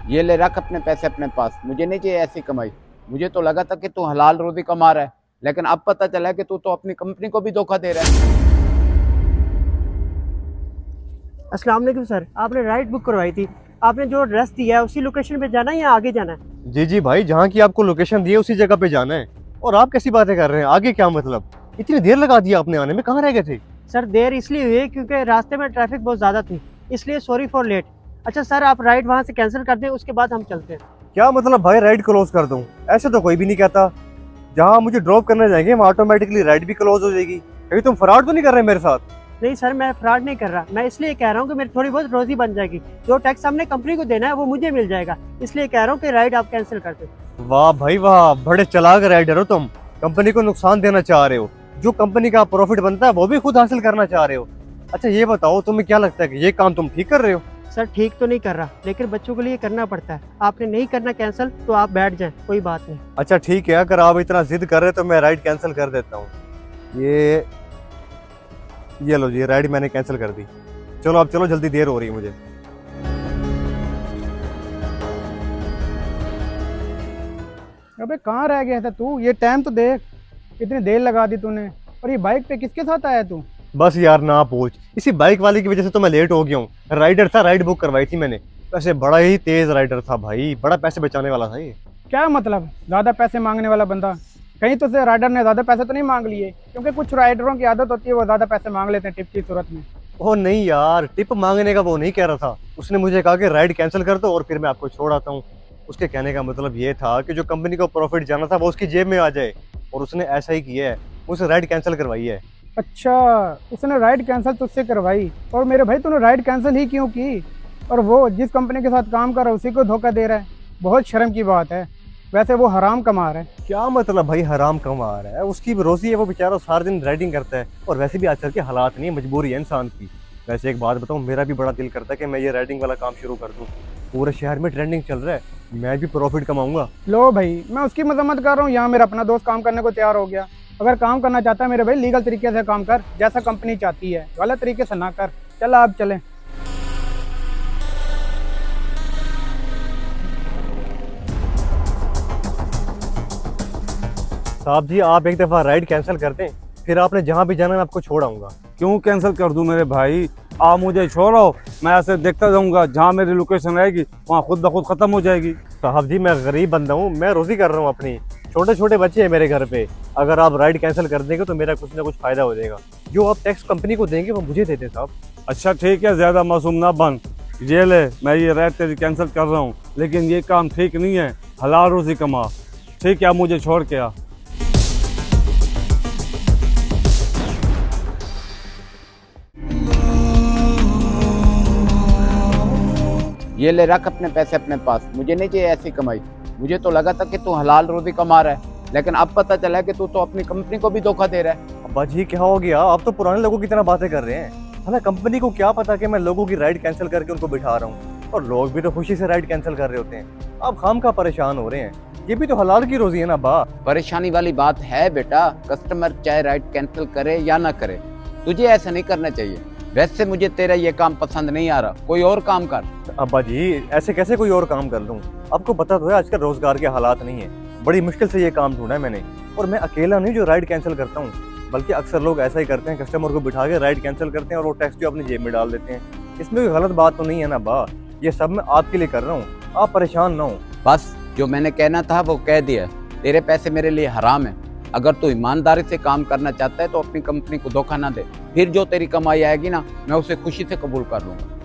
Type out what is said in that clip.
ये ले रख अपने पैसे अपने पास, मुझे नहीं चाहिए ऐसी कमाई। मुझे तो लगा था कि तू हलाल रोजी कमा रहा है, लेकिन अब पता चला है कि तू तो अपनी कंपनी को भी धोखा दे रहा है। अस्सलाम वालेकुम सर, आपने राइड बुक करवाई थी। आपने जो एड्रेस दिया है उसी लोकेशन पे जाना है या आगे जाना है? जी जी भाई, जहाँ की आपको लोकेशन दी है उसी जगह पे जाना है। और आप कैसी बातें कर रहे हैं? आगे क्या मतलब? इतनी देर लगा दी आपने आने में, कहाँ रह गए थे? सर देर इसलिए हुई है क्योंकि रास्ते में ट्रैफिक बहुत ज़्यादा थी, इसलिए सॉरी फॉर लेट। अच्छा सर, आप राइड वहाँ से कैंसिल कर दें, उसके बाद हम चलते हैं। क्या मतलब भाई, राइड क्लोज कर दूं? ऐसे तो कोई भी नहीं कहता। जहाँ मुझे ड्रॉप करने जाएंगे वहाँ ऑटोमेटिकली राइड भी क्लोज हो जाएगी। कहीं तुम फ्रॉड तो नहीं कर रहे मेरे साथ? नहीं सर, मैं फ्रॉड नहीं कर रहा, मैं इसलिए कह रहा हूँ कि मेरी थोड़ी बहुत रोजी बन जाएगी। जो टैक्स हमने कंपनी को देना है वो मुझे मिल जाएगा, इसलिए कह रहा हूँ कि राइड आप कैंसिल कर दें। वाह भाई वाह, बड़े चालाक राइडर हो तुम। कंपनी को नुकसान देना चाह रहे हो, जो कंपनी का प्रॉफिट बनता है वो भी खुद हासिल करना चाह रहे हो। अच्छा ये बताओ, तुम्हें क्या लगता है कि ये काम तुम ठीक कर रहे हो? सर ठीक तो नहीं कर रहा, लेकिन बच्चों के लिए करना पड़ता है। आपने नहीं करना कैंसिल तो आप बैठ जाएं, कोई बात नहीं। अच्छा ठीक है, अगर आप इतना जिद कर रहे हो तो मैं राइड कैंसिल कर देता हूँ। ये लो जी, राइड मैंने कैंसिल कर दी। चलो अब चलो, जल्दी देर हो रही है मुझे। अबे कहाँ रह गया था तू? ये टाइम तो देख, कितनी देर लगा दी तूने। और ये बाइक पे किसके साथ आया तू? बस यार ना पूछ, इसी बाइक वाले की वजह से तो मैं लेट हो गया हूँ। राइडर था, राइड बुक करवाई थी मैंने। वैसे बड़ा ही तेज राइडर था भाई, बड़ा पैसे बचाने वाला था ये। क्या मतलब ज़्यादा पैसे मांगने वाला बंदा? कहीं तो से राइडर ने ज़्यादा पैसे तो नहीं मांग लिए? क्योंकि कुछ राइडरों की आदत होती है, वो ज़्यादा पैसे मांग लेते हैं टिप की सूरत में। ओह नहीं यार, टिप मांगने का वो नहीं कह रहा था। उसने मुझे कहा कि राइड कैंसिल कर दो और फिर मैं आपको छोड़ आता हूँ। उसके कहने का मतलब ये था कि जो कंपनी को प्रॉफिट जाना था वो उसकी जेब में आ जाए, और उसने ऐसा ही किया है। उसे राइड कैंसिल करवाई है। अच्छा, उसने राइड कैंसिल तुझसे करवाई? और मेरे भाई तूने राइड कैंसिल ही क्यों की? और वो जिस कंपनी के साथ काम कर रहा है उसी को धोखा दे रहा है। बहुत शर्म की बात है। वैसे वो हराम कमा रहा है। क्या मतलब भाई हराम कमा रहा है? उसकी भी रोजी है, वो बेचारा सारा दिन राइडिंग करता है। और वैसे भी आजकल के हालात नहीं, मजबूरी है इंसान की। वैसे एक बात बताऊं, मेरा भी बड़ा दिल करता है कि मैं ये राइडिंग वाला काम शुरू कर दूं। पूरे शहर में ट्रेंडिंग चल रहा है, मैं भी प्रॉफिट कमाऊंगा। लो भाई, मैं उसकी मजम्मत कर रहा हूँ, यहाँ मेरा अपना दोस्त काम करने को तैयार हो गया। अगर काम करना चाहता है मेरे भाई, लीगल तरीके से काम कर, जैसा कंपनी चाहती है, गलत तरीके से ना कर। चल आप चलें। साहब जी, आप एक दफा राइड कैंसिल कर दें, फिर आपने जहाँ भी जाना मैं आपको छोड़ आऊंगा। क्यों कैंसिल कर दूं मेरे भाई? आप मुझे छोड़ो, मैं ऐसे देखता जाऊंगा, जहाँ मेरी लोकेशन रहेगी वहाँ खुद ब खुद खत्म हो जाएगी। साहब जी, मैं गरीब बंदा हूँ, मैं रोजी कर रहा हूँ अपनी। छोटे छोटे बच्चे हैं मेरे घर पे। अगर आप राइड कैंसिल कर देंगे तो मेरा कुछ ना कुछ फायदा हो जाएगा। जो आप टैक्स कंपनी को देंगे वो मुझे दे दें साहब। अच्छा ठीक है, ज्यादा मासूम ना बन। ये ले, मैं ये राइड तेरी कैंसिल कर रहा हूँ, लेकिन ये काम ठीक नहीं है। हलाल रोजी कमा। ठीक है, मुझे छोड़ के आ। ये ले रख अपने पैसे अपने पास, मुझे नहीं चाहिए ऐसी कमाई। मुझे तो लगा था कि तू हलाल रोजी कमा रहा है, लेकिन अब पता चला है कि तू तो अपनी कंपनी को भी धोखा दे रहा है। अब्बा जी क्या हो गया? आप तो पुराने लोगों की तरह बातें कर रहे हैं। हमें कंपनी को क्या पता कि मैं लोगों की राइड कैंसिल करके उनको बिठा रहा हूँ, और लोग भी तो खुशी से राइड कैंसिल कर रहे होते हैं। आप खामखा परेशान हो रहे हैं, ये भी तो हलाल की रोजी है ना बा। परेशानी वाली बात है बेटा, कस्टमर चाहे राइड कैंसिल करे या ना करे, तुझे ऐसा नहीं करना चाहिए। वैसे मुझे तेरा ये काम पसंद नहीं आ रहा, कोई और काम कर। अब्बा जी ऐसे कैसे कोई और काम कर लूँ? आपको पता तो है आजकल रोजगार के हालात नहीं है। बड़ी मुश्किल से ये काम ढूंढा है मैंने, और मैं अकेला नहीं जो राइड कैंसिल करता हूँ, बल्कि अक्सर लोग ऐसा ही करते हैं, कस्टमर को बिठा के राइड कैंसिल करते हैं और वो टैक्स जो अपनी जेब में डाल देते हैं। इसमें कोई गलत बात तो नहीं है ना बा? ये सब मैं आपके लिए कर रहा हूँ, आप परेशान ना हो। बस जो मैंने कहना था वो कह दिया। तेरे पैसे मेरे लिए हराम है। अगर तू ईमानदारी से काम करना चाहता है तो अपनी कंपनी को धोखा ना दे, फिर जो तेरी कमाई आएगी ना, मैं उसे खुशी से कबूल कर लूंगा।